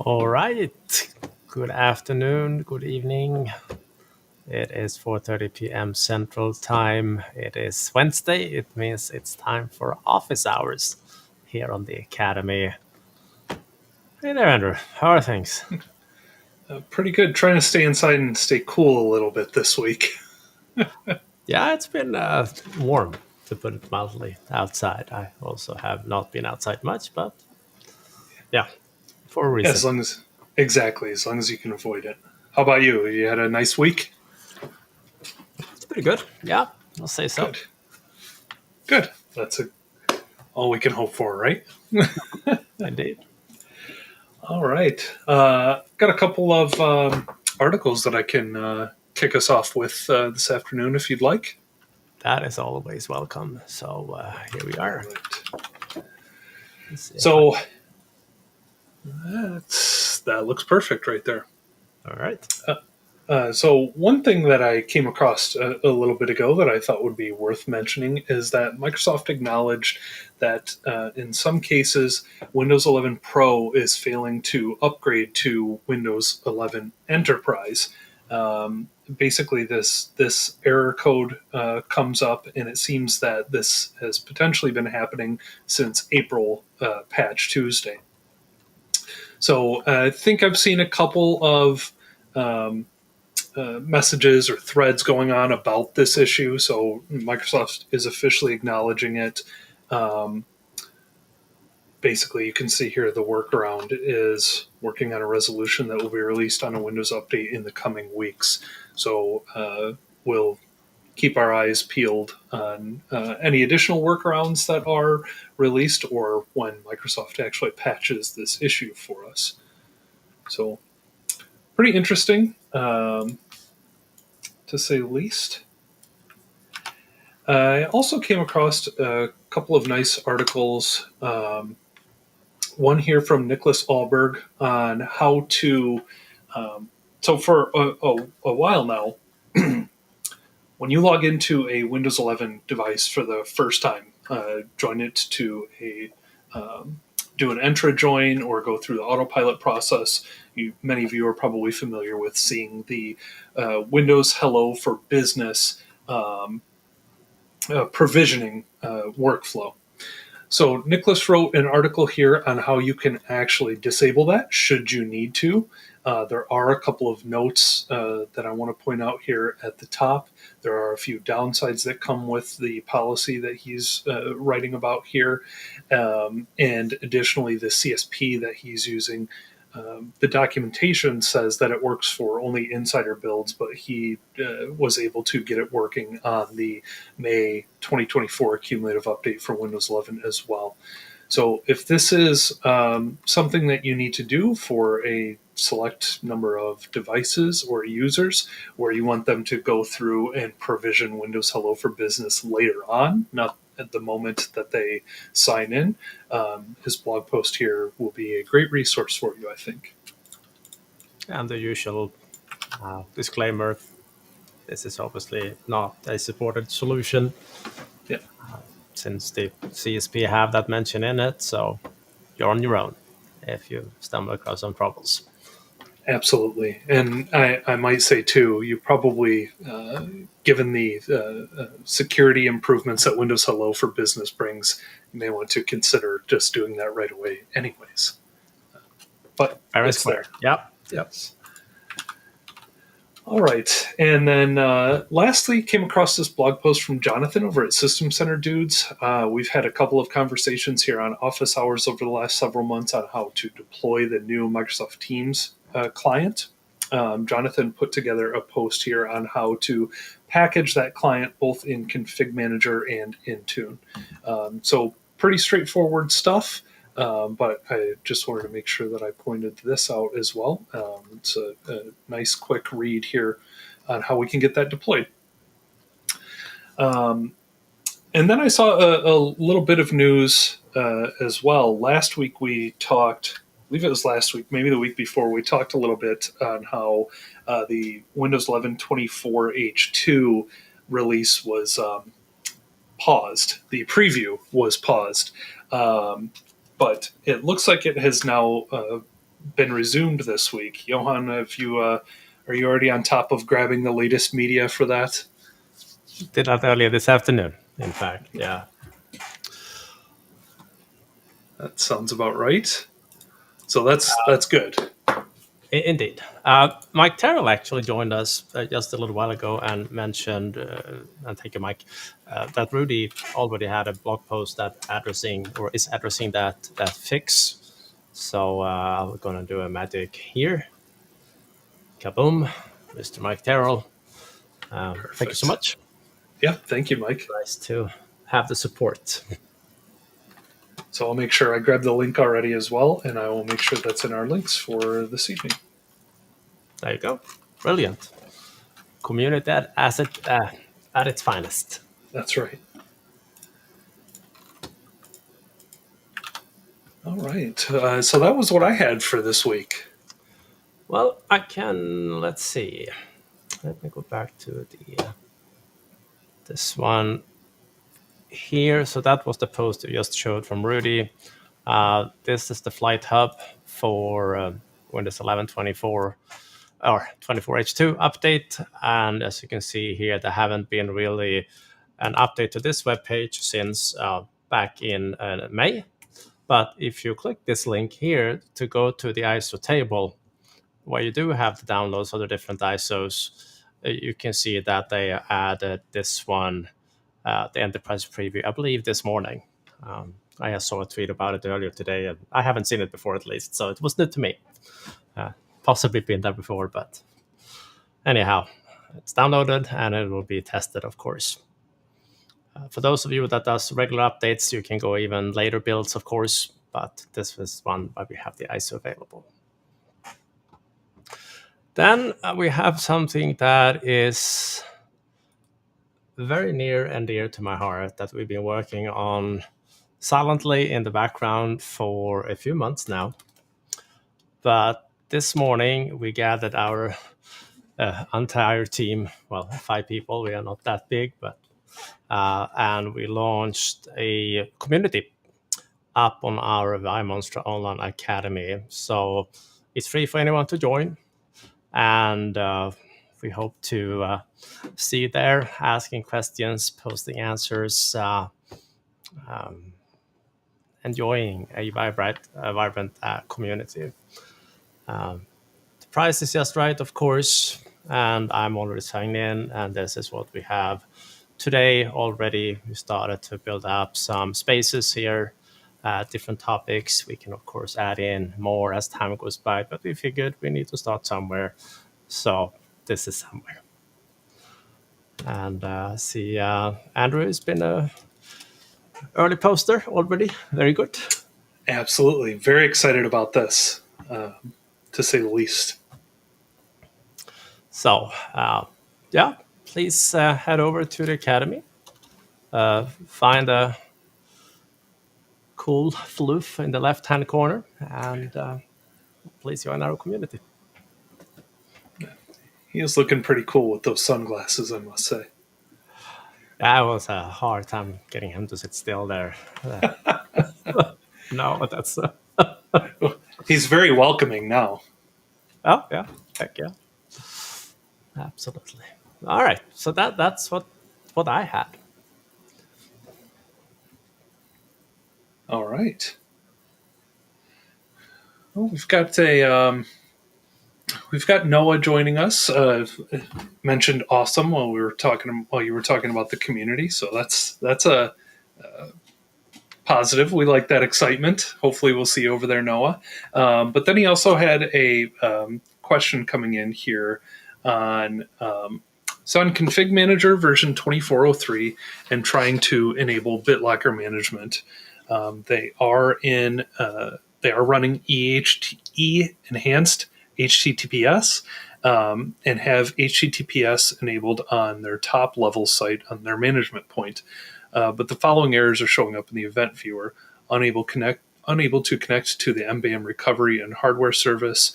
All right. Good afternoon, good evening. It is 4:30 p.m. Central Time. It is Wednesday. It means it's time for office hours here on the Academy. Hey there, Andrew. How are things? Pretty good. Trying to stay inside and stay cool a little bit this week. Yeah, it's been warm, to put it mildly, outside. I also have not been outside much, but yeah, for a Yeah, reason. as long as you can avoid it. How about you? You had a nice week? It's pretty good. Yeah, I'll say so. Good. Good. That's all we can hope for, right? Indeed. All right. Got a couple of articles that I can kick us off with this afternoon if you'd like. That is always welcome. So here we are. Right. Let's see So that looks perfect right there. all right. So one thing that I came across a little bit ago that I thought would be worth mentioning is that Microsoft acknowledged that in some cases Windows 11 Pro is failing to upgrade to Windows 11 Enterprise. Basically, this error code comes up, and it seems that this has potentially been happening since April Patch Tuesday. So I think I've seen a couple of messages or threads going on about this issue. So Microsoft is officially acknowledging it. Basically, you can see here the workaround is working on a resolution that will be released on a Windows update in the coming weeks. So we'll keep our eyes peeled on any additional workarounds that are released or when Microsoft actually patches this issue for us. So pretty interesting. To say the least. I also came across a couple of nice articles. One here from Nicholas Alberg on how to. So for a while now, when you log into a Windows 11 device for the first time, join it to do an Entra join or go through the Autopilot process. Many of you are probably familiar with seeing the Windows Hello for Business provisioning workflow. So Nicholas wrote an article here on how you can actually disable that should you need to. There are a couple of notes that I want to point out here at the top. There are a few downsides that come with the policy that he's writing about here. And additionally, the CSP that he's using. The documentation says that it works for only insider builds, but he was able to get it working on the May 2024 cumulative update for Windows 11 as well. So if this is something that you need to do for a select number of devices or users where you want them to go through and provision Windows Hello for Business later on, not at the moment that they sign in, his blog post here will be a great resource for you, I think. And the usual disclaimer, this is obviously not a supported solution. Yeah. Since the CSP have that mention in it, so you're on your own if you stumble across some troubles. Absolutely. And I might say, too, you probably, given the security improvements that Windows Hello for Business brings, you may want to consider just doing that right away anyways. But it's there. Yep. Yes. All right. And then lastly, came across this blog post from Jonathan over at System Center Dudes. We've had a couple of conversations here on office hours over the last several months on how to deploy the new Microsoft Teams client. Jonathan put together a post here on how to package that client both in ConfigMgr and Intune. So pretty straightforward stuff. But I just wanted to make sure that I pointed this out as well. It's a nice quick read here on how we can get that deployed. And then I saw a little bit of news as well. Last week we talked, I believe it was last week, maybe the week before, we talked a little bit on how the Windows 11 24H2 release was paused. The preview was paused. But it looks like it has now been resumed this week. Johan, have you are you already on top of grabbing the latest media for that? Did that earlier this afternoon, in fact. Yeah. That sounds about right. So that's good. Indeed. Mike Terrell actually joined us just a little while ago and mentioned, and thank you, Mike, that Rudy already had a blog post that is addressing that fix. So I'm going to do a magic here. Kaboom, Mr. Mike Terrell. Thank you so much. Yeah, thank you, Mike. Nice to have the support. So I'll make sure I grab the link already as well, and I will make sure that's in our links for this evening. There you go. Brilliant. Community at its finest. That's right. All right. So that was what I had for this week. Well, let's see. Let me go back to this one here. So that was the post you just showed from Rudy. This is the Flight Hub for Windows 11 24 or 24H2 update. And as you can see here, there haven't been really an update to this web page since back in May. But if you click this link here to go to the ISO table, where you do have the downloads of the different ISOs, you can see that they added this one, the Enterprise Preview, I believe this morning. I saw a tweet about it earlier today, and I haven't seen it before at least, so it was new to me. Possibly been there before, but anyhow, it's downloaded and it will be tested, of course. For those of you that does regular updates, you can go even later builds, of course, but this was one where we have the ISO available. Then we have something that is very near and dear to my heart that we've been working on silently in the background for a few months now. But this morning we gathered our entire team, well, 5 people, we are not that big, but and we launched a community up on our ViaMonstra Online Academy. So it's free for anyone to join. And we hope to see you there, asking questions, posting answers, enjoying a vibrant community. The price is just right, of course, and I'm already signed in, and this is what we have today already. We started to build up some spaces here, different topics. We can, of course, add in more as time goes by, but we figured we need to start somewhere. So this is somewhere. And see, Andrew has been a early poster already. Very good. Absolutely. Very excited about this, to say the least. So, yeah, please head over to the Academy. Find a cool floof in the left-hand corner, and please join our community. He is looking pretty cool with those sunglasses, I must say. That was a hard time getting him to sit still there. No, that's... He's very welcoming now. Oh, yeah. Heck yeah. Absolutely. All right. So that's what I had. All right. Well, we've got Noah joining us. Mentioned awesome while you were talking about the community. So that's a positive. We like that excitement. Hopefully, we'll see you over there, Noah. But then he also had a question coming in here on ConfigMgr version 2403 and trying to enable BitLocker management. They are running enhanced HTTPS and have HTTPS enabled on their top level site on their management point. But the following errors are showing up in the event viewer: unable to connect to the MBM recovery and hardware service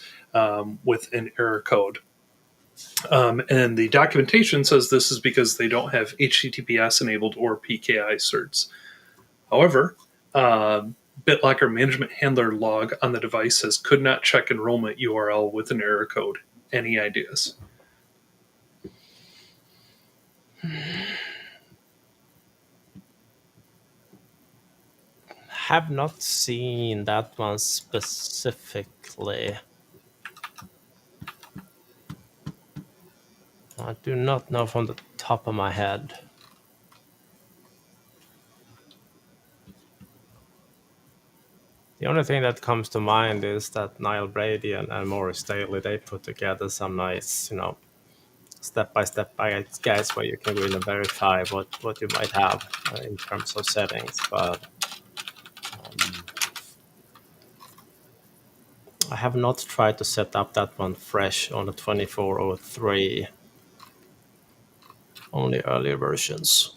with an error code. And the documentation says this is because they don't have HTTPS enabled or PKI certs. However, BitLocker management handler log on the device says could not check enrollment URL with an error code. Any ideas? Have not seen that one specifically. I do not know from the top of my head. The only thing that comes to mind is that Niall Brady and Maurice Daly, they put together some nice, step-by-step guides where you can go in and verify what you might have in terms of settings. But I have not tried to set up that one fresh on the 2403, only earlier versions.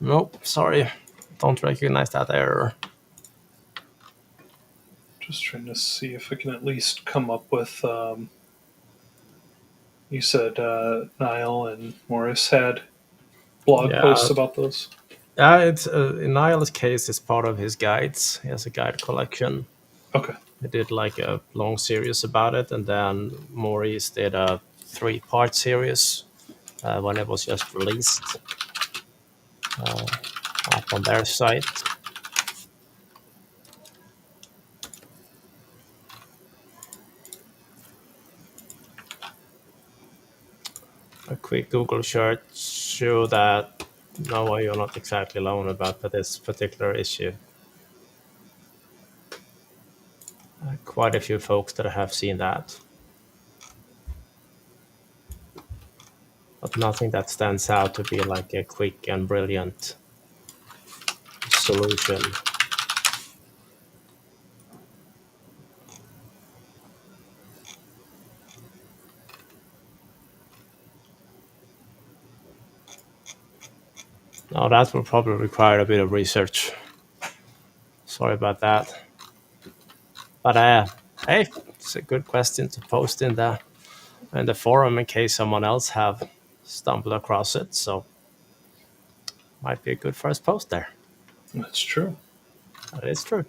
Nope, sorry, don't recognize that error. Just trying to see if I can at least come up with. You said Niall and Morris had blog posts about those. Yeah, it's in Niall's case, it's part of his guides. He has a guide collection. Okay. He did like a long series about it, and then Maurice did a 3-part series when it was just released up on their site. A quick Google search show that no, you're not exactly alone about this particular issue. Quite a few folks that have seen that, but nothing that stands out to be like a quick and brilliant solution. Now that will probably require a bit of research. Sorry about that. But hey, it's a good question to post in the forum in case someone else have stumbled across it. So might be a good first post there. That's true. That is true.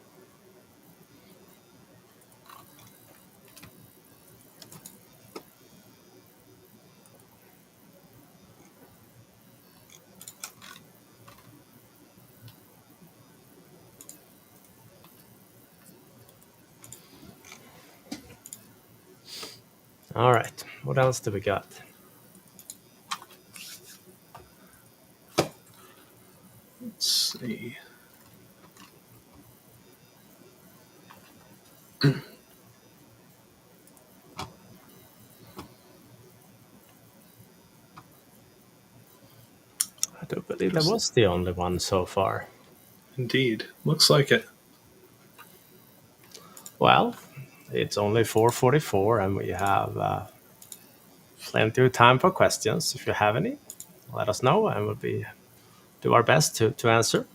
All right, what else do we got? Let's see. I do believe that was the only one so far. Indeed. Looks like it. Well, it's only 4:44 and we have plenty of time for questions. If you have any, let us know and we'll do our best to answer.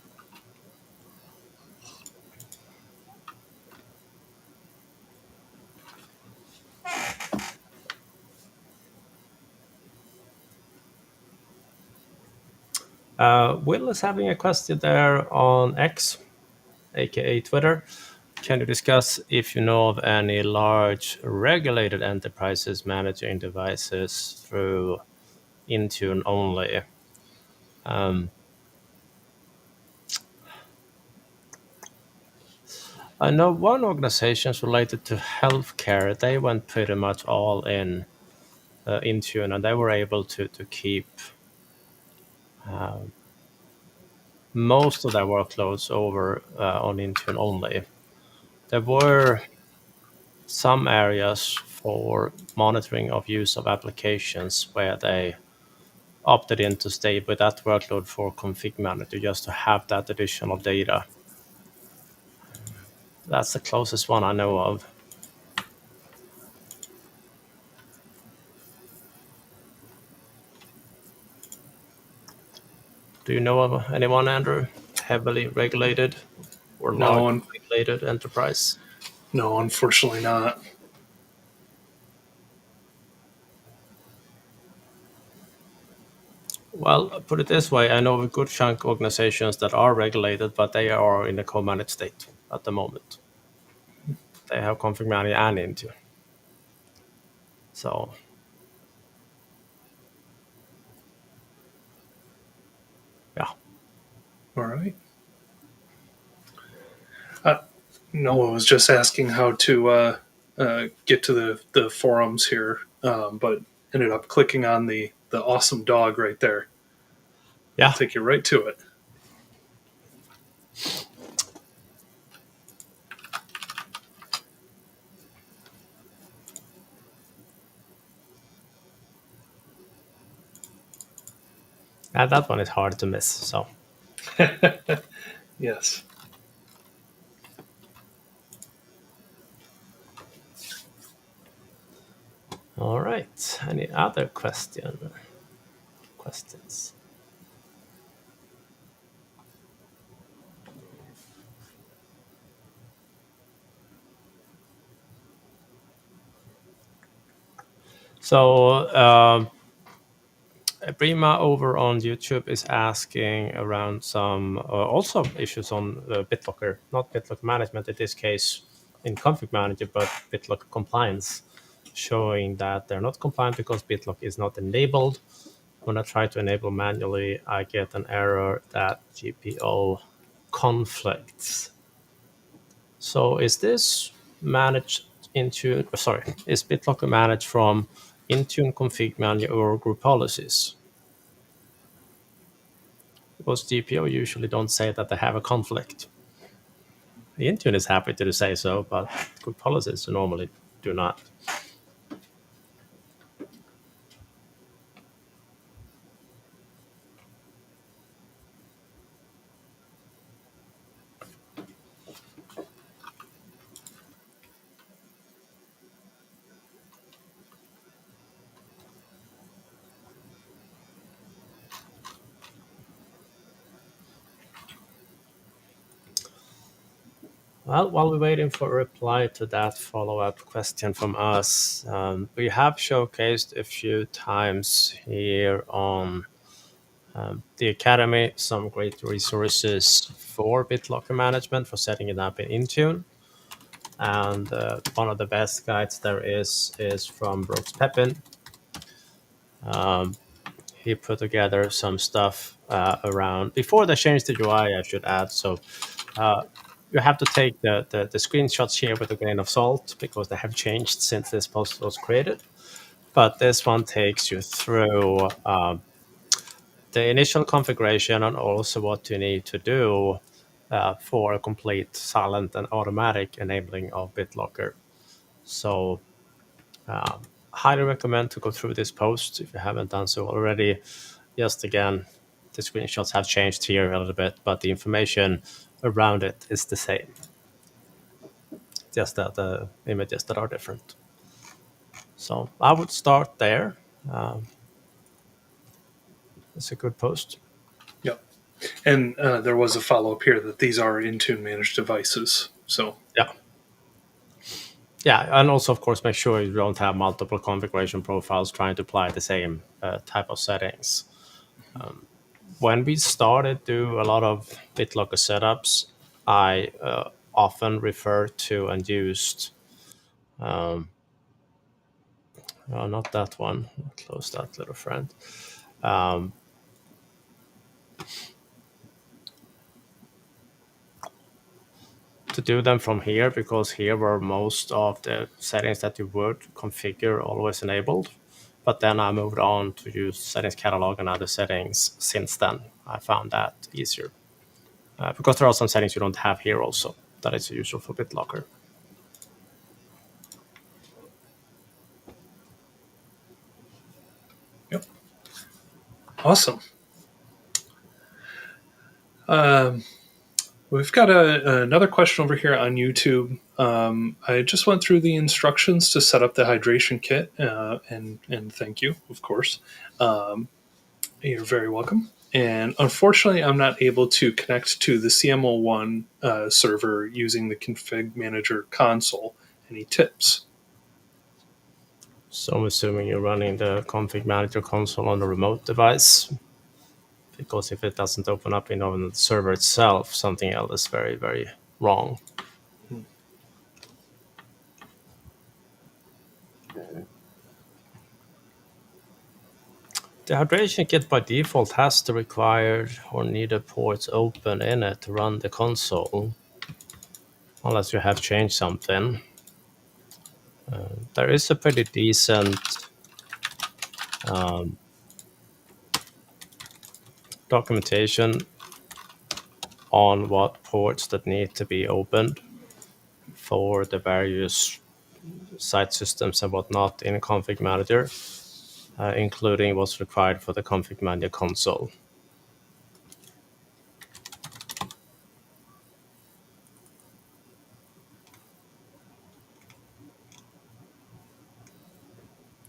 Will is having a question there on X, aka Twitter. Can you discuss if you know of any large regulated enterprises managing devices through Intune only? I know one organization related to healthcare. They went pretty much all in Intune, and they were able to keep most of their workloads over on Intune only. There were some areas for monitoring of use of applications where they opted in to stay with that workload for ConfigMgr just to have that additional data. That's the closest one I know of. Do you know of anyone, Andrew, heavily regulated or large regulated enterprise? No, unfortunately not. Well, put it this way, I know of a good chunk organizations that are regulated, but they are in a co-managed state at the moment. They have ConfigMgr and Intune. So, yeah. All right. Noah was just asking how to get to the forums here, but ended up clicking on the awesome dog right there. It'll Yeah. take you right to it. And that one is hard to miss. So, Yes. all right. Any other questions? So, Brima over on YouTube is asking around some also issues on BitLocker, not BitLocker management in this case in config manager, but BitLocker compliance, showing that they're not compliant because BitLocker is not enabled. When I try to enable manually, I get an error that GPO conflicts. So is this managed Intune? Sorry, is BitLocker managed from Intune config manager or group policies? Because GPO usually don't say that they have a conflict. The Intune is happy to say so, but group policies normally do not. Well, while we're waiting for a reply to that follow-up question from us, we have showcased a few times here on the Academy some great resources for BitLocker management, for setting it up in Intune. And one of the best guides there is from Brooks Pepin. He put together some stuff around before they changed the UI, I should add. So you have to take the screenshots here with a grain of salt because they have changed since this post was created. But this one takes you through the initial configuration and also what you need to do for a complete silent and automatic enabling of BitLocker. So highly recommend to go through this post if you haven't done so already. Just again, the screenshots have changed here a little bit, but the information around it is the same. Just that the images that are different. So I would start there. It's a good post. Yep. And there was a follow up here that these are Intune managed devices. So Yeah. Yeah, and also, of course, make sure you don't have multiple configuration profiles trying to apply the same type of settings. When we started do a lot of BitLocker setups, I often refer to and used, not that one, close that little friend. To do them from here because here were most of the settings that you would configure always enabled. But then I moved on to use settings catalog and other settings since then. I found that easier because there are some settings you don't have here also that is useful for BitLocker. yep. Awesome. Um, we've got another question over here on YouTube. I just went through the instructions to set up the hydration kit, and thank you, of course. You're very welcome. And unfortunately, I'm not able to connect to the CMO1 server using the ConfigMgr Console. Any tips? So I'm assuming you're running the ConfigMgr Console on a remote device. because if it doesn't open up in on the server itself, something else is very, very wrong. The hydration kit by default has the required or needed ports open in it to run the console, unless you have changed something. There is a pretty decent documentation on what ports that need to be opened for the various site systems and whatnot in ConfigMgr, including what's required for the ConfigMgr Console.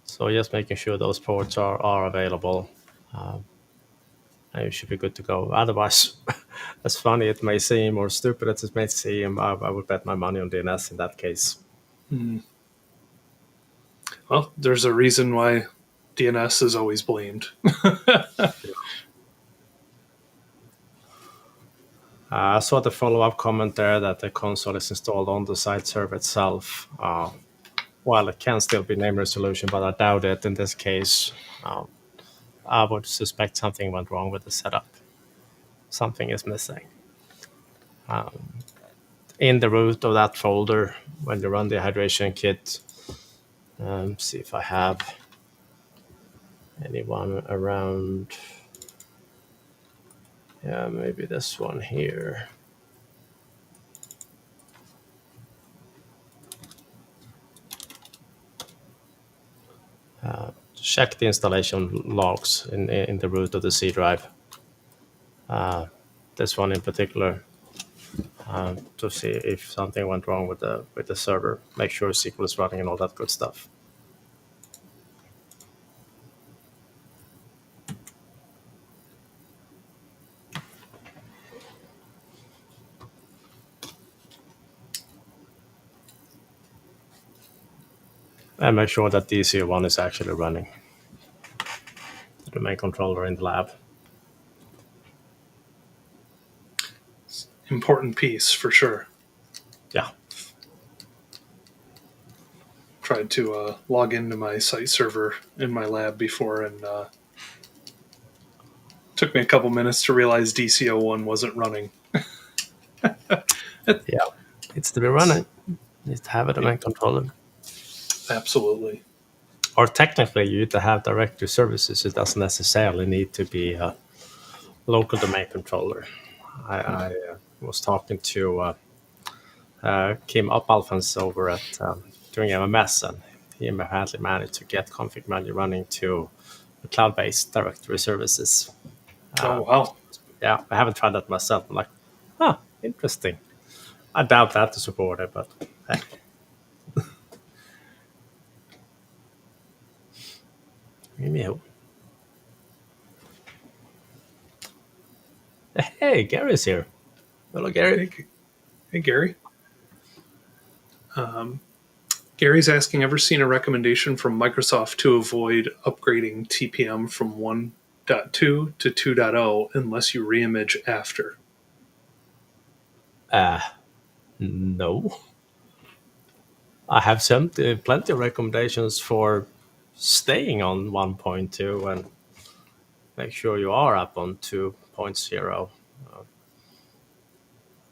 So just making sure those ports are available, and you should be good to go. Otherwise, as funny it may seem or stupid as it may seem, I would bet my money on DNS in that case. Well, there's a reason why DNS is always blamed. I saw the follow-up comment there that the console is installed on the site server itself. Well, it can still be name resolution, but I doubt it in this case. I would suspect something went wrong with the setup. Something is missing. In the root of that folder, when you run the hydration kit, see if I have anyone around. Yeah, maybe this one here. Check the installation logs in the root of the C drive. This one in particular, to see if something went wrong with the server. Make sure SQL is running and all that good stuff. And make sure that DC1 is actually running. The domain controller in the lab. Important piece for sure. Yeah. Tried to log into my site server in my lab before, and took me a couple minutes to realize DC01 wasn't running. Yeah. It's to be running. Needs to have a domain controller. Absolutely. Or technically, you need to have directory services. It doesn't necessarily need to be a local domain controller. I was talking to Kim Uppalfens over at during MMS, and he apparently managed to get ConfigMgr running to the cloud-based directory services. Oh, wow. Yeah, I haven't tried that myself. I'm like, interesting. I doubt that to support it, but hey. Anyhow. Hey, Gary's here. Hello, Gary. Hey, Gary. Gary's asking, ever seen a recommendation from Microsoft to avoid upgrading TPM from 1.2 to 2.0 unless you reimage after? No. I have sent plenty of recommendations for staying on 1.2 and make sure you are up on 2.0.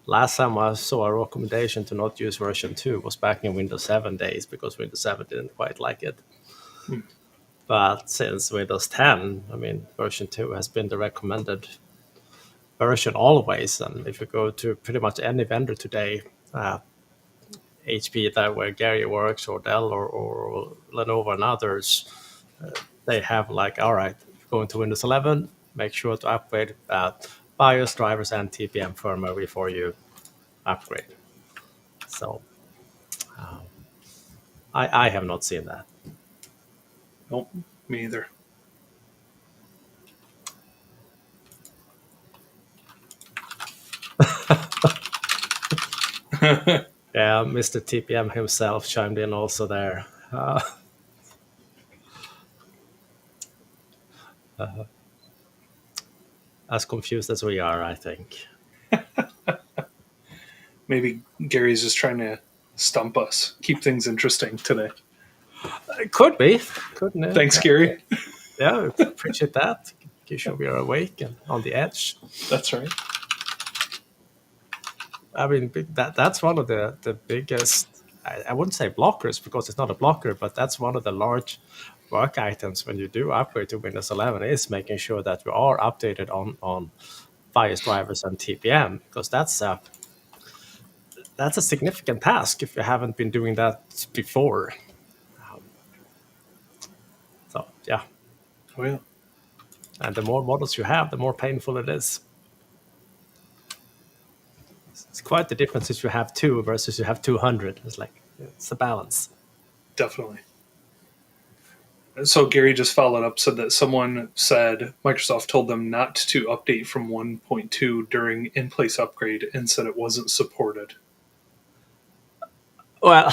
Last time I saw a recommendation to not use version 2 was back in Windows 7 days because Windows 7 didn't quite like it. But since Windows 10, I mean, version 2 has been the recommended version always. And if you go to pretty much any vendor today, HP, that where Gary works, or Dell, or Lenovo and others, they have like, all right, going to Windows 11, make sure to upgrade BIOS drivers and TPM firmware before you upgrade. So I have not seen that. Nope, me either. Yeah, Mr. TPM himself chimed in also there. as confused as we are, I think. Maybe Gary's just trying to stump us, keep things interesting today. It could be. Couldn't it? Thanks, Gary. Yeah, appreciate that. Make sure we are awake and on the edge. That's right. I mean, that's one of the biggest, I wouldn't say blockers because it's not a blocker, but that's one of the large work items when you do upgrade to Windows 11 is making sure that you are updated on BIOS drivers and TPM, because that's a significant task if you haven't been doing that before. So, yeah. Oh, yeah. And the more models you have, the more painful it is. It's quite the difference if you have 2 versus you have 200. It's a balance. Definitely. So Gary just followed up, said that someone said Microsoft told them not to update from 1.2 during in-place upgrade and said it wasn't supported. Well,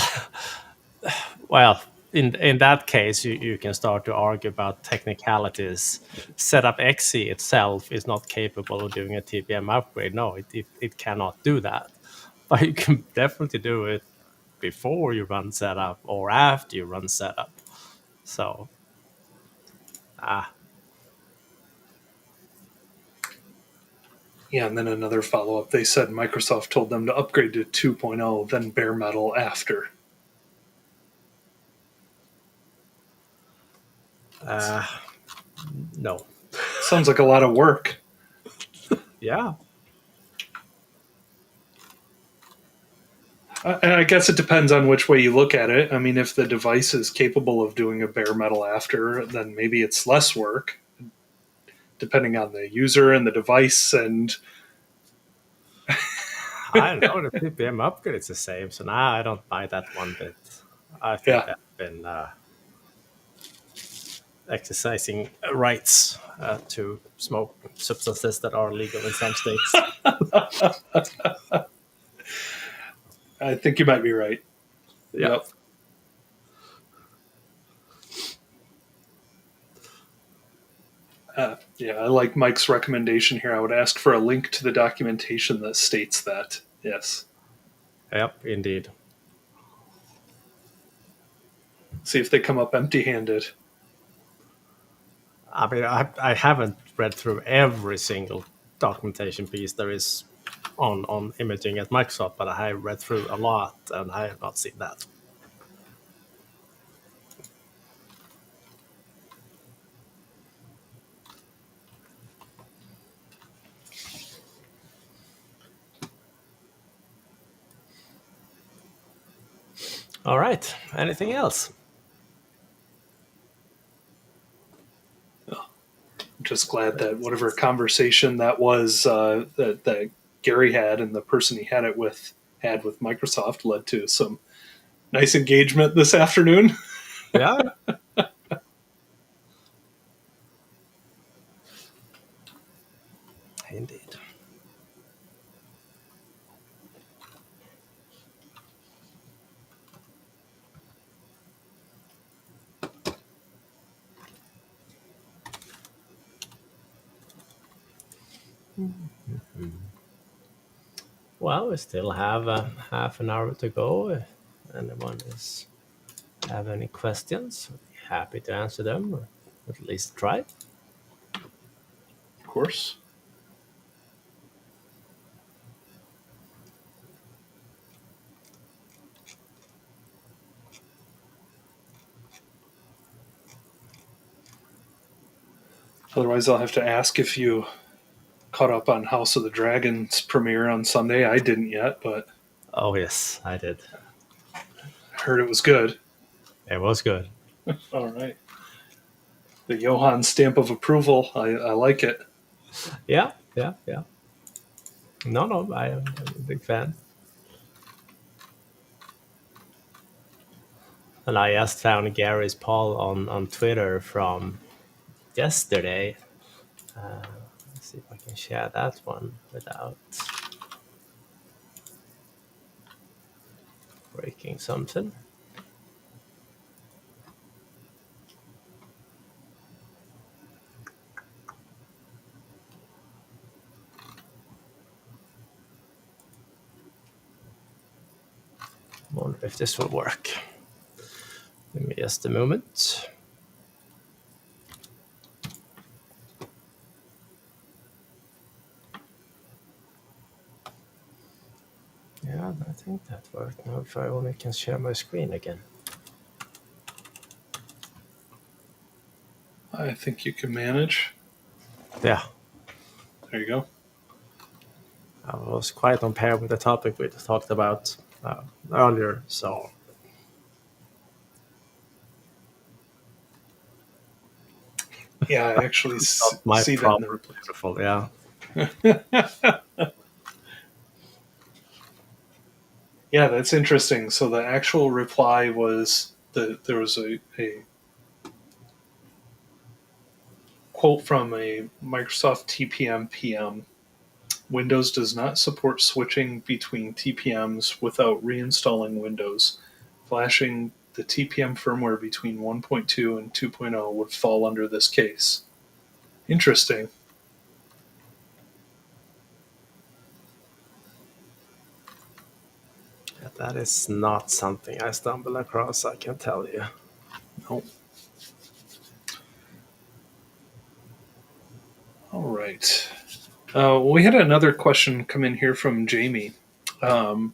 in that case, you can start to argue about technicalities. Setup XE itself is not capable of doing a TPM upgrade. No, it cannot do that. But you can definitely do it before you run setup or after you run setup. So, Yeah, and then another follow-up. They said Microsoft told them to upgrade to 2.0, then bare metal after. no. Sounds like a lot of work. Yeah. And I guess it depends on which way you look at it. I mean, if the device is capable of doing a bare metal after, then maybe it's less work, depending on the user and the device. And I don't know. The PPM upgrade is the same. So now I don't buy that one bit. I think yeah, they've been exercising rights to smoke substances that are legal in some states. I think you might be right. Yeah. Yep. Yeah, I like Mike's recommendation here. I would ask for a link to the documentation that states that. Yes. Yep, indeed. See if they come up empty-handed. I mean, I haven't read through every single documentation piece there is on imaging at Microsoft, but I have read through a lot and I have not seen that. All right. Anything else? I'm just glad that whatever conversation that was that Gary had and the person he had with Microsoft led to some nice engagement this afternoon. Yeah. Indeed. Well, we still have half an hour to go. If anyone have any questions, I'd be happy to answer them, or at least try. Of course. Otherwise, I'll have to ask if you caught up on House of the Dragon's premiere on Sunday. I didn't yet, but Oh, yes, I did. I heard it was good. It was good. All right. The Johan stamp of approval. I like it. Yeah. No, I am a big fan. And I just found Gary's poll on Twitter from yesterday. Let's see if I can share that one without breaking something. if this will work. Give me just a moment. Yeah, I think that worked. Now if I only can share my screen again. I think you can manage. Yeah. There you go. I was quite on par with the topic we talked about earlier, so. Yeah, I actually Not my see that in the problem. replays. Beautiful, yeah. Yeah, that's interesting. So the actual reply was there was a quote from a Microsoft TPM PM. Windows does not support switching between TPMs without reinstalling Windows. Flashing the TPM firmware between 1.2 and 2.0 would fall under this case. Interesting. Yeah, that is not something I stumble across, I can tell you. No. All right. We had another question come in here from Jamie around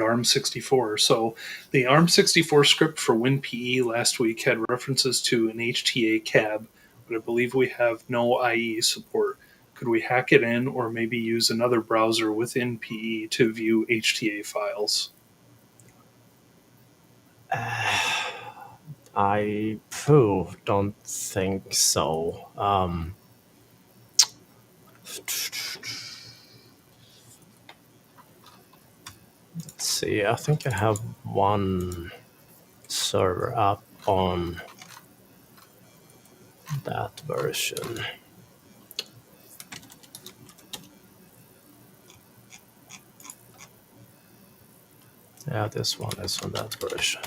ARM64. So the ARM64 script for WinPE last week had references to an HTA cab, but I believe we have no IE support. Could we hack it in or maybe use another browser within PE to view HTA files? I don't think so. Let's see, I think I have one server up on that version. Yeah, this one is on that version.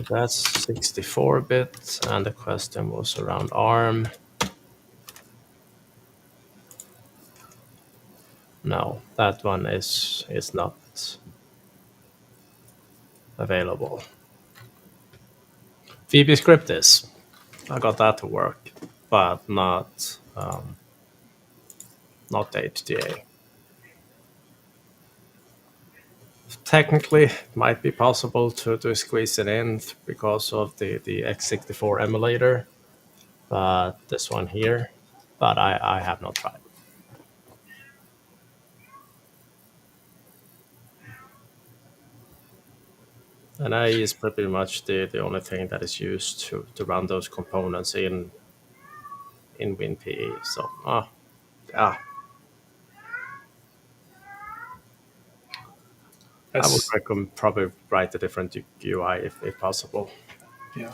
That's 64-bit, and the question was around ARM. No, that one is not available. VB script is. I got that to work, but not HTA. Technically, it might be possible to squeeze it in because of the x64 emulator, but this one here, but I have not tried. And IE is pretty much the only thing that is used to run those components in WinPE. So, yeah. I would recommend probably write a different UI if possible. Yeah.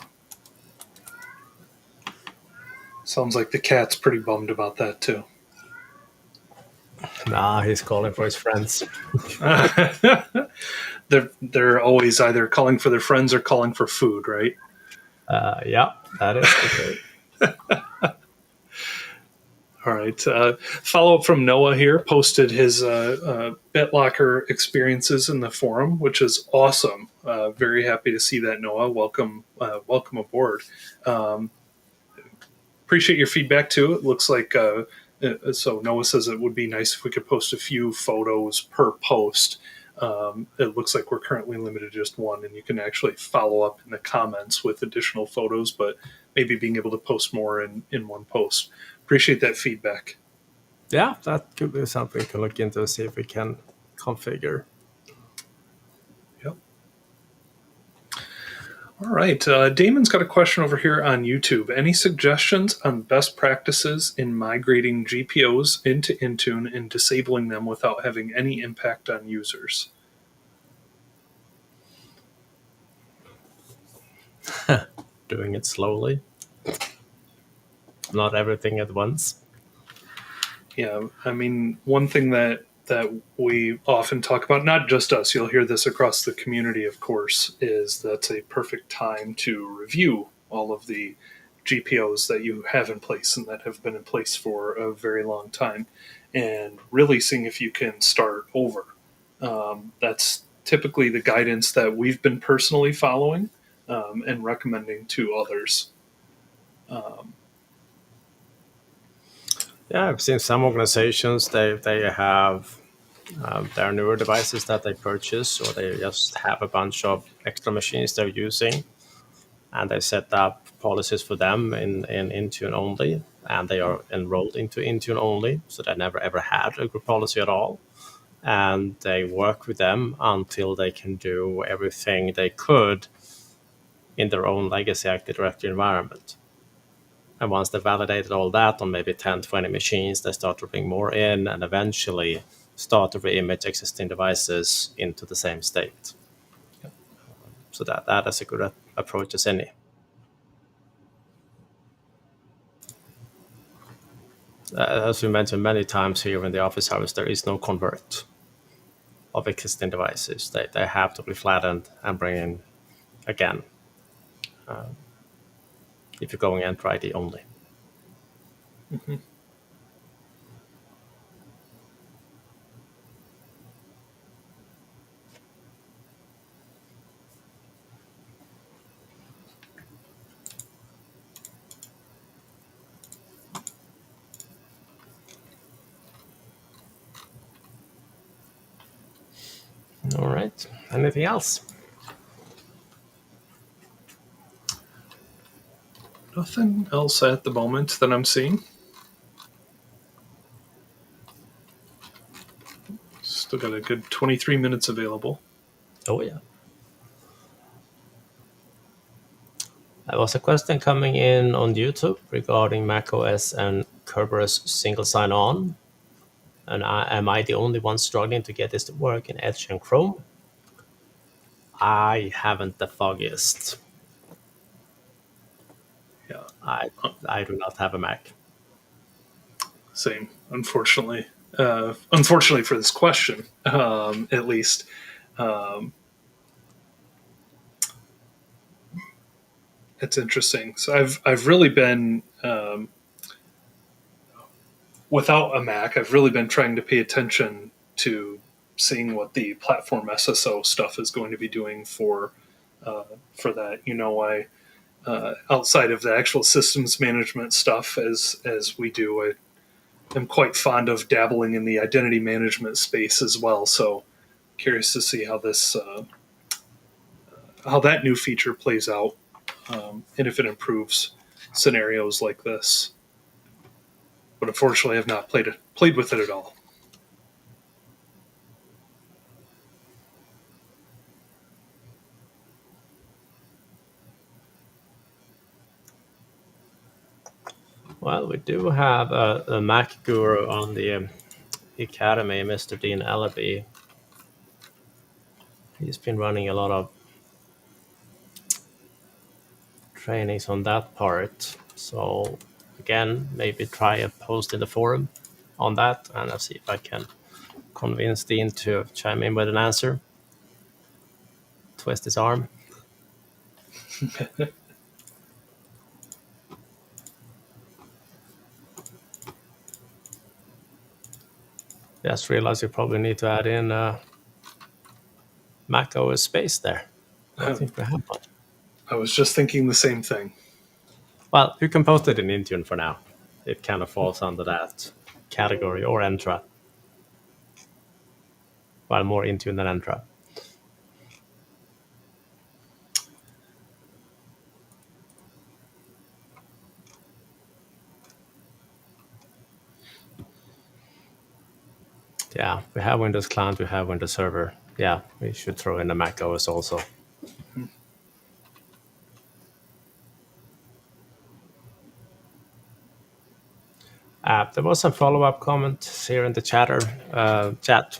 Sounds like the cat's pretty bummed about that too. Nah, he's calling for his friends. They're always either calling for their friends or calling for food, right? Yeah, that is the case. All right. Follow up from Noah here. Posted his BitLocker experiences in the forum, which is awesome. Very happy to see that, Noah. Welcome aboard. Appreciate your feedback too. It looks like so Noah says it would be nice if we could post a few photos per post. It looks like we're currently limited to just one, and you can actually follow up in the comments with additional photos, but maybe being able to post more in one post. Appreciate that feedback. Yeah, that could be something we can look into and see if we can configure. Yep. All right. Damon's got a question over here on YouTube. Any suggestions on best practices in migrating GPOs into Intune and disabling them without having any impact on users? Doing it slowly. Not everything at once. Yeah, I mean, one thing that that we often talk about, not just us, you'll hear this across the community, of course, is that's a perfect time to review all of the GPOs that you have in place and that have been in place for a very long time, and really seeing if you can start over. That's typically the guidance that we've been personally following and recommending to others. Yeah, I've seen some organizations, they have their newer devices that they purchase, or they just have a bunch of extra machines they're using, and they set up policies for them in Intune only, and they are enrolled into Intune only, so they never ever had a group policy at all. And they work with them until they can do everything they could in their own legacy Active Directory environment. And once they validated all that on maybe 10, 20 machines, they start to bring more in and eventually start to re-image existing devices into the same state. So that is a good approach as any. As we mentioned many times here in the office hours, there is no convert of existing devices. They have to be flattened and bring in again if you're going Enter ID only. Mm-hmm. All right. Anything else? Nothing else at the moment that I'm seeing. Still got a good 23 minutes available. Oh, yeah. There was a question coming in on YouTube regarding macOS and Kerberos single sign-on. And am I the only one struggling to get this to work in Edge and Chrome? I haven't the foggiest. Yeah, I do not have a Mac. same, unfortunately. Unfortunately for this question, at least. Um, it's interesting. So I've really been without a Mac. I've really been trying to pay attention to seeing what the platform SSO stuff is going to be doing for that. I outside of the actual systems management stuff, as we do, I am quite fond of dabbling in the identity management space as well. So curious to see how this how that new feature plays out, and if it improves scenarios like this. But unfortunately, I've not played with it at all. Well, we do have a Mac guru on the Academy, Mr. Dean Ellaby. He's been running a lot of trainings on that part. So again, maybe try a post in the forum on that, and I'll see if I can convince Dean to chime in with an answer. Twist his arm. Just realized you probably need to add in macOS space there. I think we have one. I was just thinking the same thing. Well, you can post it in Intune for now. It kind of falls under that category, or Entra. Well, more Intune than Entra. Yeah, we have Windows Client, we have Windows Server. Yeah, we should throw in the Mac OS also. There was some follow-up comment here in the chat.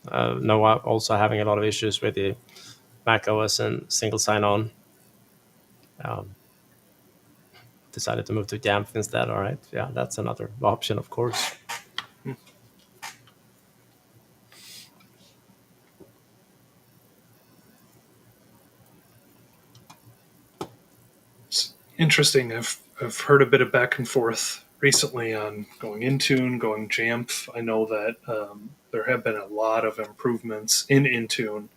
Noah also having a lot of issues with the Mac OS and single sign-on. Decided to move to YAML instead. All right, yeah, that's another option, of course. Interesting. I've heard a bit of back and forth recently on going Intune, going Jamf. I know that there have been a lot of improvements in Intune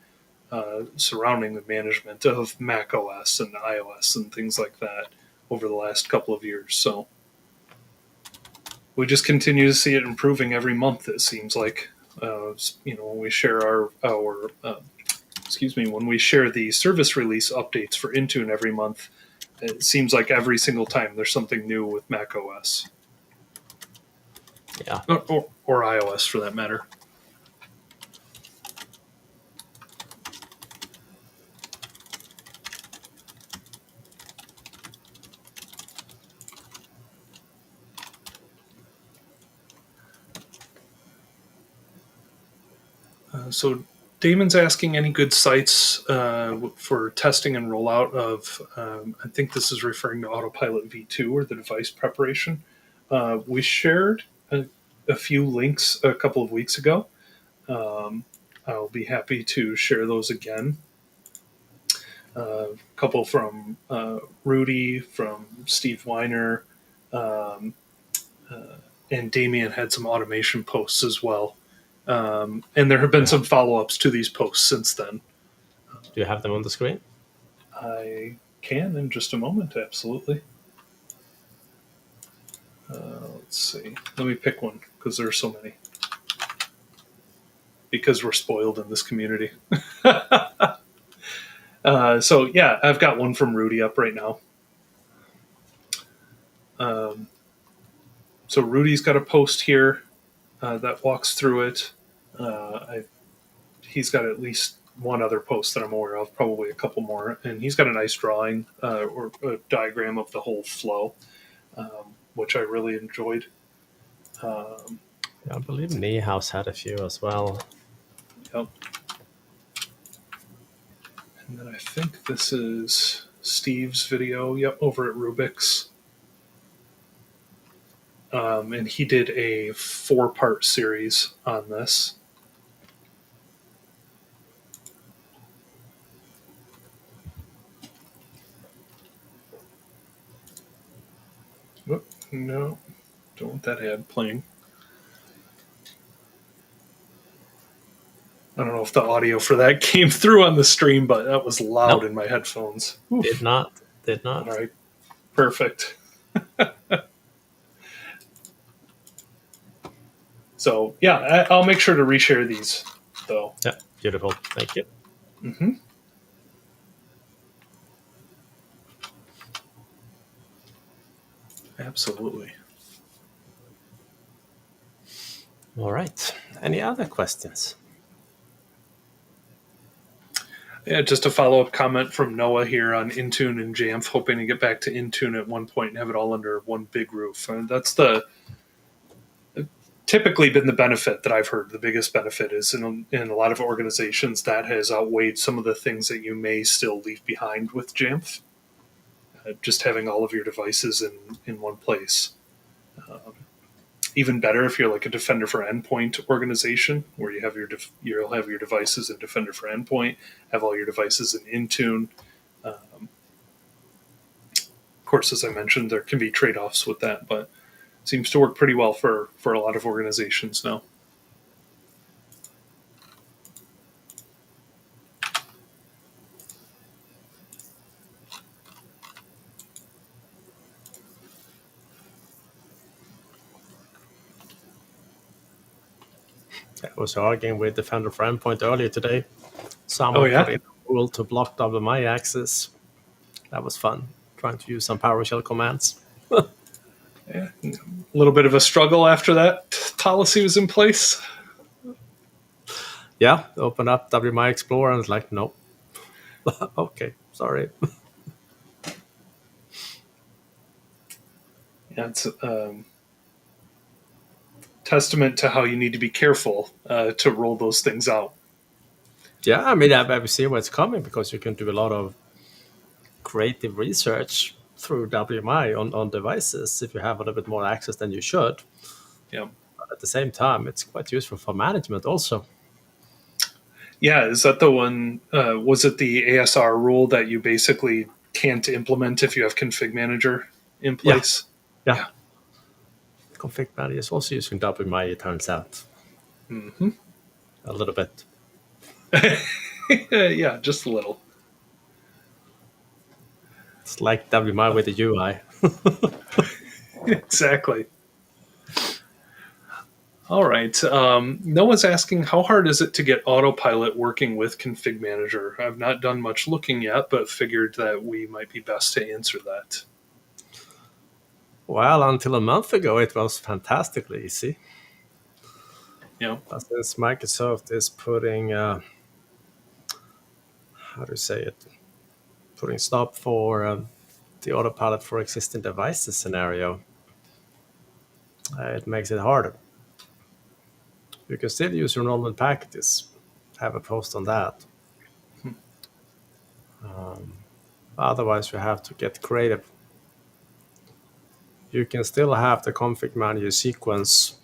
surrounding the management of Mac OS and iOS and things like that over the last couple of years. So we just continue to see it improving every month. It seems like, when we share when we share the service release updates for Intune every month, it seems like every single time there's something new with Mac OS. Yeah. Or iOS for that matter. So Damon's asking any good sites for testing and rollout of, I think this is referring to Autopilot V2 or the device preparation. We shared a few links a couple of weeks ago. I'll be happy to share those again. A couple from Rudy, from Steve Weiner, and Damien had some automation posts as well. And there have been some follow-ups to these posts since then. Do you have them on the screen? I can in just a moment, absolutely. Let's see. Let me pick one because there are so many. Because we're spoiled in this community. So yeah, I've got one from Rudy up right now. So Rudy's got a post here that walks through it. He's got at least one other post that I'm aware of, probably a couple more, and he's got a nice drawing or a diagram of the whole flow, which I really enjoyed. I believe Niehaus had a few as well. Yep. And then I think this is Steve's video, over at Rubik's. And he did a 4-part series on this. Whoop, no, don't want that ad playing. I don't know if the audio for that came through on the stream, but that was loud in my headphones. Oof. Did not. All right, perfect. So yeah, I'll make sure to reshare these, though. Yeah, beautiful. Thank you. Mm-hmm. Absolutely. All right. Any other questions? Yeah, just a follow-up comment from Noah here on Intune and Jamf, hoping to get back to Intune at one point and have it all under one big roof. And that's typically been the benefit that I've heard. The biggest benefit is in a lot of organizations that has outweighed some of the things that you may still leave behind with Jamf. Just having all of your devices in one place. Even better if you're like a Defender for Endpoint organization, where you have you'll have your devices in Defender for Endpoint, have all your devices in Intune. Of course, as I mentioned, there can be trade-offs with that, but it seems to work pretty well for a lot of organizations now. I was arguing with Defender for Endpoint earlier today. Someone put in a rule to block WMI access. That was fun, trying to use some PowerShell commands. Yeah, a little bit of a struggle after that policy was in place. Yeah, open up WMI Explorer and it's like, no. Okay, sorry. Yeah, it's testament to how you need to be careful to roll those things out. Yeah, I mean, I've seen where it's coming because you can do a lot of creative research through WMI on devices if you have a little bit more access than you should. Yeah. But at the same time, it's quite useful for management also. Yeah, is that the one? Was it the ASR rule that you basically can't implement if you have ConfigMgr in place. Yeah. ConfigMgr is also using WMI, it turns out. Mm-hmm. A little bit. Yeah, just a little. It's like WMI with the UI. Exactly. All right. Noah's asking, how hard is it to get Autopilot working with ConfigMgr? I've not done much looking yet, but figured that we might be best to answer that. Well, until a month ago, it was fantastically easy. Yeah. But since Microsoft is putting, how do you say it, putting stop for the Autopilot for existing devices scenario, it makes it harder. You can still use your normal packages. Have a post on that. Otherwise, you have to get creative. You can still have the ConfigMgr sequence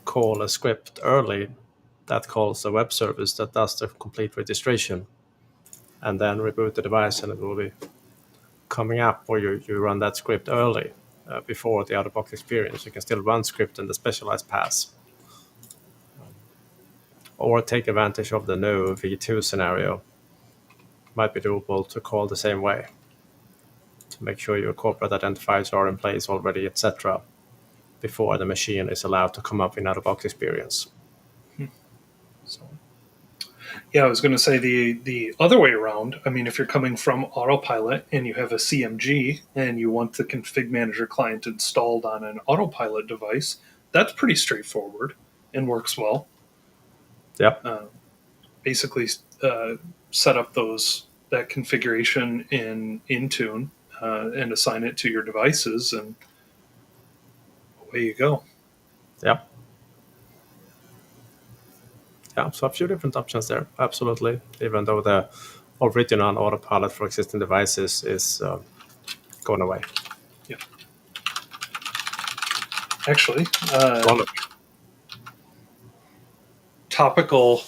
call a script early that calls a web service that does the complete registration, and then reboot the device, and it will be coming up, or you run that script early before the out-of-box experience. You can still run script in the specialized paths, or take advantage of the new V2 scenario. Might be doable to call the same way to make sure your corporate identifiers are in place already, etc., before the machine is allowed to come up in out-of-box experience. So. Yeah, I was going to say the other way around. I mean, if you're coming from Autopilot and you have a CMG and you want the ConfigMgr client installed on an Autopilot device, that's pretty straightforward and works well. Yep. Basically, set up that configuration in Intune and assign it to your devices, and away you go. Yep. Yeah, so a few different options there, absolutely. Even though the original Autopilot for existing devices is going away. Yeah. Actually, topical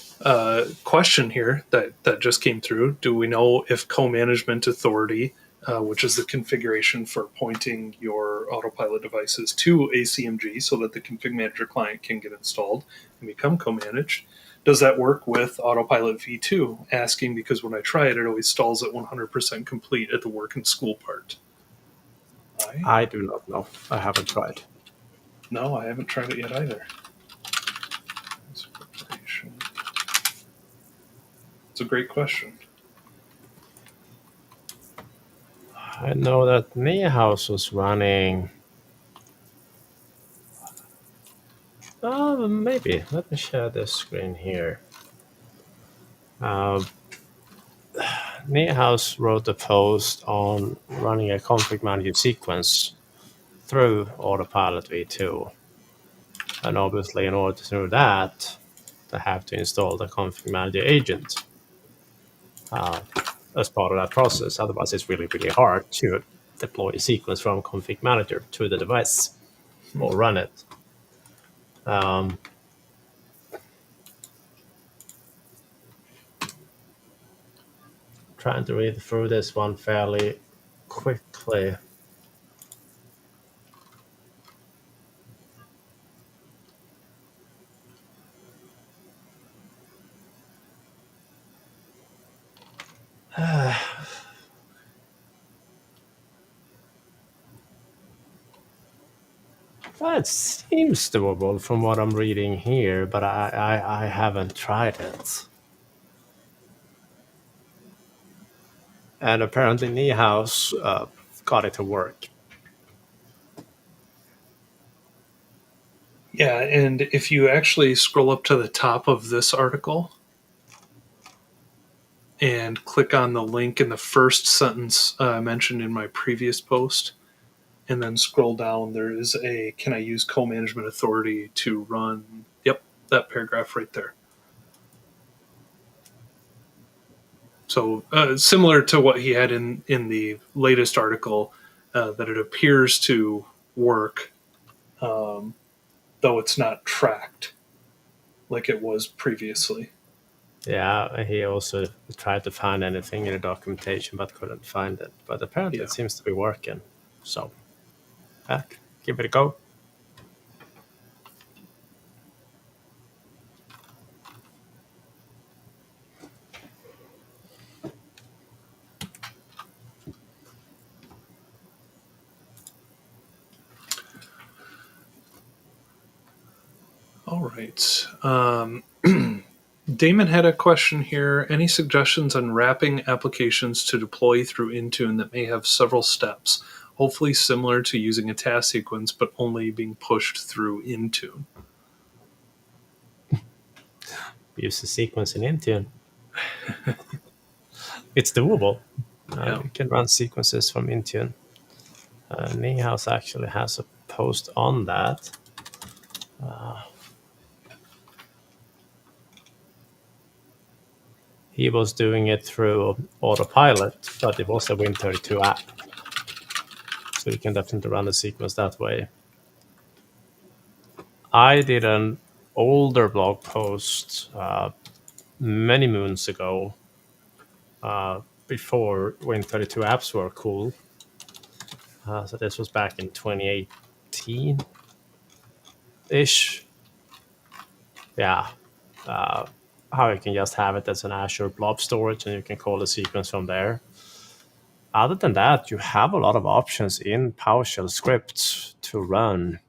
question here that just came through. Do we know if co-management authority, which is the configuration for pointing your Autopilot devices to a CMG so that the ConfigMgr client can get installed and become co-managed, does that work with Autopilot V2? Asking because when I try it, it always stalls at 100% complete at the work and school part. I do not know. I haven't tried. No, I haven't tried it yet either. It's a great question. I know that Niehaus was running. Maybe. Let me share this screen here. Niehaus wrote a post on running a ConfigMgr sequence through Autopilot V2. And obviously, in order to do that, they have to install the ConfigMgr agent as part of that process. Otherwise, it's really, really hard to deploy a sequence from ConfigMgr to the device or run it. Trying to read through this one fairly quickly. It seems doable from what I'm reading here, but I haven't tried it. And apparently Niehaus got it to work. Yeah, and if you actually scroll up to the top of this article and click on the link in the first sentence mentioned in my previous post, and then scroll down, there is a can I use co-management authority to run? Yep, that paragraph right there. So similar to what he had in the latest article, that it appears to work, though it's not tracked like it was previously. Yeah, he also tried to find anything in the documentation but couldn't find it. But apparently Yeah. it seems to be working. So, give it a go. All right. Damon had a question here. Any suggestions on wrapping applications to deploy through Intune that may have several steps? Hopefully similar to using a task sequence, but only being pushed through Intune. Use the sequence in Intune. It's doable. Yeah. You can run sequences from Intune. Niehaus actually has a post on that. He was doing it through Autopilot, but it was a Win32 app. So you can definitely run a sequence that way. I did an older blog post many moons ago, before Win32 apps were cool. So this was back in 2018-ish. Yeah. How you can just have it as an Azure blob storage and you can call the sequence from there. Other than that, you have a lot of options in PowerShell scripts to run,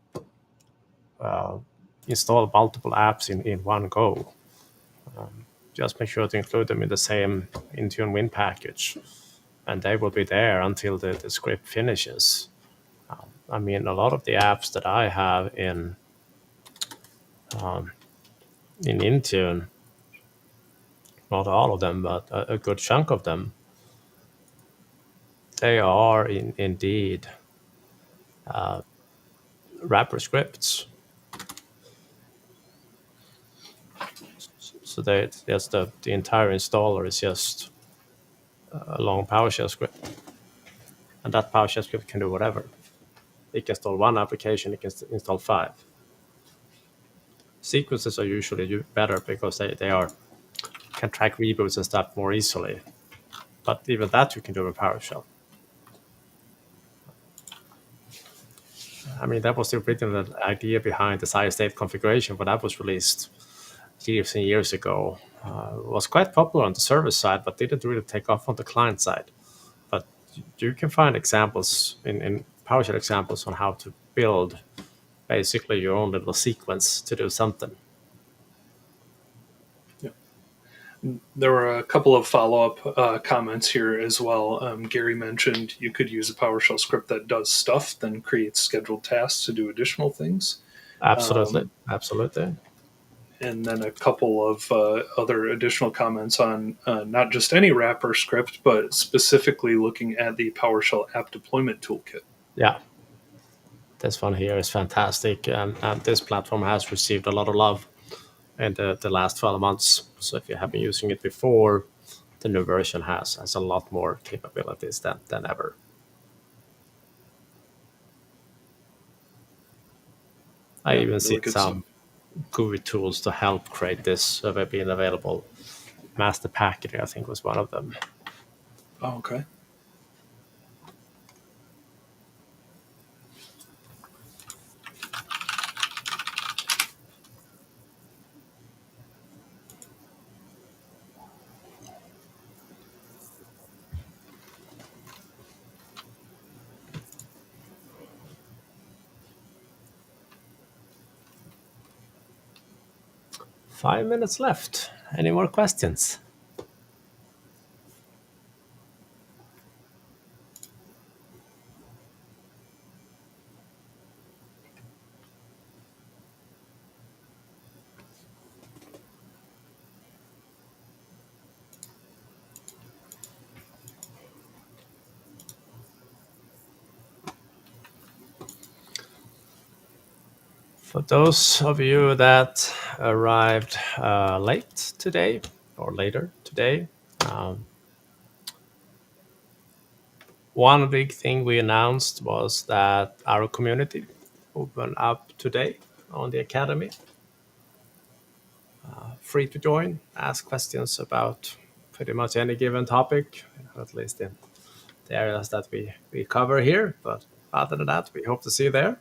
install multiple apps in one go. Just make sure to include them in the same Intune Win package, and they will be there until the script finishes. I mean, a lot of the apps that I have in Intune, not all of them, but a good chunk of them, they are indeed wrapper scripts. So just the entire installer is just a long PowerShell script, and that PowerShell script can do whatever. It can install one application, it can install 5. Sequences are usually better because they can track reboots and stuff more easily. But even that you can do with PowerShell. I mean, that was the original idea behind the side state configuration when that was released years and years ago. It was quite popular on the server side, but didn't really take off on the client side. But you can find examples in PowerShell examples on how to build basically your own little sequence to do something. There were a couple of follow-up comments here as well. Gary mentioned you could use a PowerShell script that does stuff, then creates scheduled tasks to do additional things. Absolutely, absolutely. And then a couple of other additional comments on not just any wrapper script, but specifically looking at the PowerShell app deployment toolkit. Yeah, this one here is fantastic, and this platform has received a lot of love in the last 12 months. So if you have been using it before, the new version has a lot more capabilities than ever. I even really see good some GUI tools to help create this have been available. Master Packaging, I think, was one of them. Oh, okay. Five minutes left. Any more questions? For those of you that arrived late today or later today, one big thing we announced was that our community opened up today on the Academy. free to join, ask questions about pretty much any given topic, at least in the areas that we cover here. But other than that, we hope to see you there.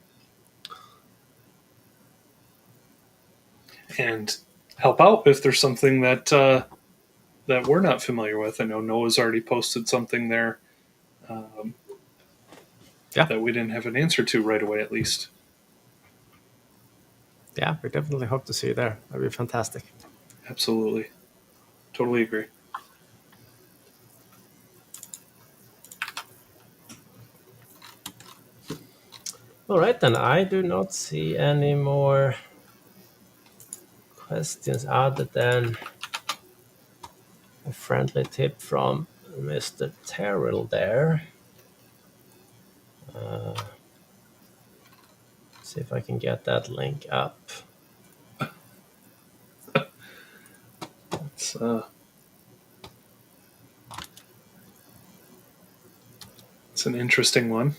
And help out if there's something that that we're not familiar with. I know Noah's already posted something there that we didn't have an answer to right away, at least. Yeah, we definitely hope to see you there. That'd be fantastic. Absolutely. Totally agree. All right, then I do not see any more questions other than a friendly tip from Mr. Terrell there. See if I can get that link up. It's an interesting one.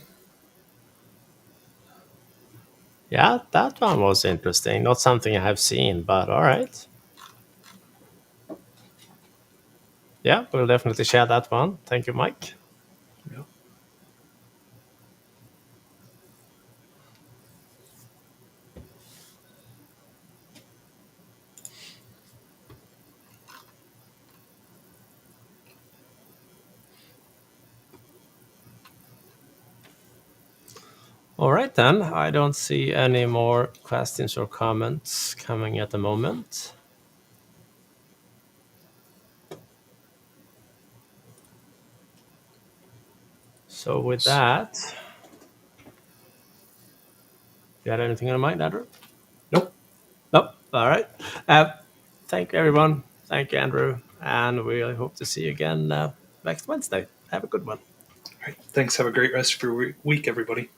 Yeah, that one was interesting. Not something I have seen, but all right. Yeah, we'll definitely share that one. Thank you, Mike. Yeah. All right, then. I don't see any more questions or comments coming at the moment. So with that, you had anything in mind, Andrew? Nope. Nope. All right. Thank you, everyone. Thank you, Andrew. And we hope to see you again next Wednesday. Have a good one. All right. Thanks. Have a great rest of your week, everybody.